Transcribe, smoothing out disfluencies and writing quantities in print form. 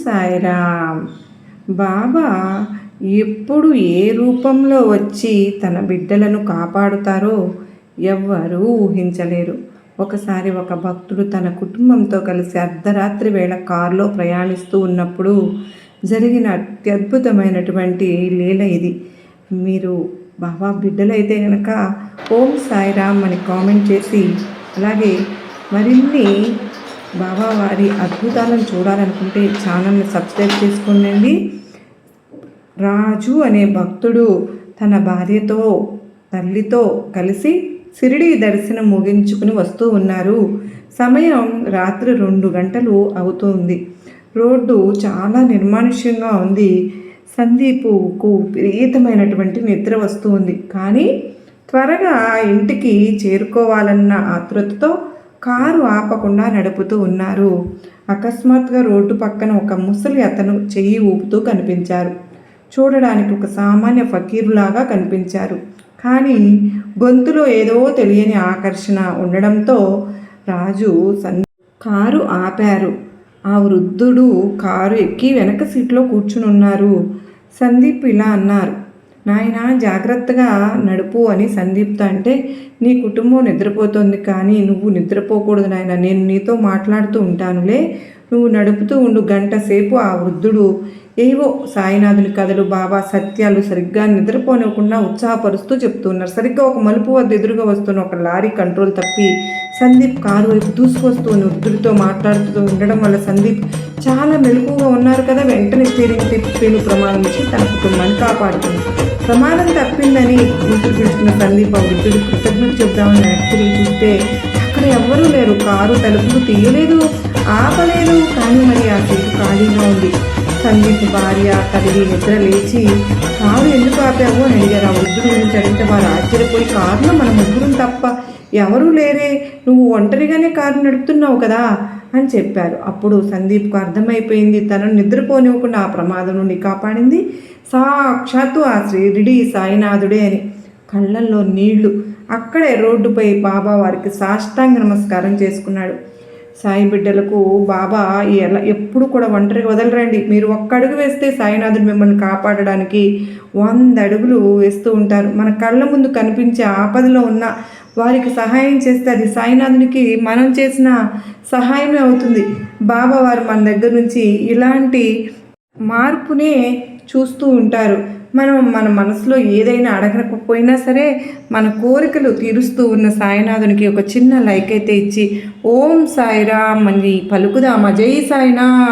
సాయిరామ్. బాబా ఎప్పుడు ఏ రూపంలో వచ్చి తన బిడ్డలను కాపాడుతారో ఎవ్వరూ ఊహించలేరు. ఒకసారి ఒక భక్తుడు తన కుటుంబంతో కలిసి అర్ధరాత్రి వేళ కారులో ప్రయాణిస్తూ ఉన్నప్పుడు జరిగిన అత్యద్భుతమైనటువంటి లీల ఇది. మీరు బాబా బిడ్డలైతే కనుక ఓం సాయిరామ్ అని కామెంట్ చేసి, అలాగే మరిన్ని బాబా వారి అద్భుతాలను చూడాలనుకుంటే ఛానల్ని సబ్స్క్రైబ్ చేసుకోండి. రాజు అనే భక్తుడు తన భార్యతో తల్లితో కలిసి షిరిడీ దర్శనం ముగించుకుని వస్తూ ఉన్నారు. సమయం రాత్రి 2 గంటలు అవుతుంది. రోడ్డు చాలా నిర్మానుష్యంగా ఉంది. సందీపుకు విపరీతమైనటువంటి నిద్ర వస్తూ ఉంది. కానీ త్వరగా ఇంటికి చేరుకోవాలన్న ఆతృతతో కారు ఆపకుండా నడుపుతూ ఉన్నారు. అకస్మాత్తుగా రోడ్డు పక్కన ఒక ముసలి అతను చెయ్యి ఊపుతూ కనిపించారు. చూడడానికి ఒక సామాన్య ఫకీరులాగా కనిపించారు. కానీ గొంతులో ఏదో తెలియని ఆకర్షణ ఉండడంతో రాజు కారు ఆపారు. ఆ వృద్ధుడు కారు ఎక్కి వెనక సీట్లో కూర్చుని ఉన్నారు. సందీప్ ఇలా అన్నారు, నాయనా జాగ్రత్తగా నడుపు అని సందీప్తో అంటే, నీ కుటుంబం నిద్రపోతుంది కానీ నువ్వు నిద్రపోకూడదు నాయన, నేను నీతో మాట్లాడుతూ ఉంటానులే, నువ్వు నడుపుతూ ఉండు. గంట సేపు ఆ వృద్ధుడు ఏవో సాయినాథుని కథలు, బాబా సత్యాలు సరిగ్గా నిద్రపోనివ్వకుండా ఉత్సాహపరుస్తూ చెప్తున్నారు. సరిగ్గా ఒక మలుపు వద్ద ఎదురుగా వస్తున్న ఒక లారీ కంట్రోల్ తప్పి సందీప్ కారు వైపు దూసుకొస్తూ వృద్ధుడితో మాట్లాడుతూ ఉండడం వల్ల సందీప్ చాలా మెలకువగా ఉన్నారు కదా, వెంటనే స్టీరింగ్ తిప్పేను ప్రమాదం నుంచి తన కుటుంబాన్ని కాపాడుతుంది. ప్రమాదం తప్పిందని ఊపిరి పీల్చుకున్న సందీప్ ఆ వృద్ధుడి కృతజ్ఞత చెబుదామని వెనక్కి తిరిగి చూస్తే అక్కడ ఎవ్వరూ లేరు. కారు తలుపులు తీయలేదు, ఆపలేదు. కానీ మరి ఆ సీటు ఖాళీగా ఉంది. సందీప్ భార్య తల్లి నిద్ర లేచి కారు ఎందుకు ఆపావు అని అడిగారు. ఆ వృద్ధుడి గురించి అడిగితే వారు ఆశ్చర్యపోయి, కారులో మన ముగ్గురం తప్ప ఎవరూ లేరే, నువ్వు ఒంటరిగానే కారు నడుపుతున్నావు కదా అని చెప్పారు. అప్పుడు సందీప్కు అర్థమైపోయింది, తనను నిద్రపోనివ్వకుండా ఆ ప్రమాదం నుండి కాపాడింది సాక్షాత్తు ఆ షిరిడీ సాయినాథుడే అని. కళ్ళల్లో నీళ్లు. అక్కడే రోడ్డుపై బాబా వారికి సాష్టాంగ నమస్కారం చేసుకున్నాడు. సాయి బిడ్డలకు బాబా ఎప్పుడు కూడా ఒంటరిగా వదలరండి. మీరు ఒక్క అడుగు వేస్తే సాయినాథుడు మిమ్మల్ని కాపాడడానికి 100 అడుగులు వేస్తూ ఉంటారు. మన కళ్ళ ముందు కనిపించే ఆపదలో ఉన్న వారికి సహాయం చేస్తే అది సాయినాథునికి మనం చేసిన సహాయమే అవుతుంది. బాబా వారు మన దగ్గర నుంచి ఇలాంటి మార్పునే చూస్తూ ఉంటారు. మనం మన మనసులో ఏదైనా అడగకపోయినా సరే మన కోరికలు తీరుస్తూ ఉన్న సాయినాథునికి ఒక చిన్న లైక్ అయితే ఇచ్చి ఓం సాయిరామ్ అని పలుకుదామా. జై సాయినాథ్.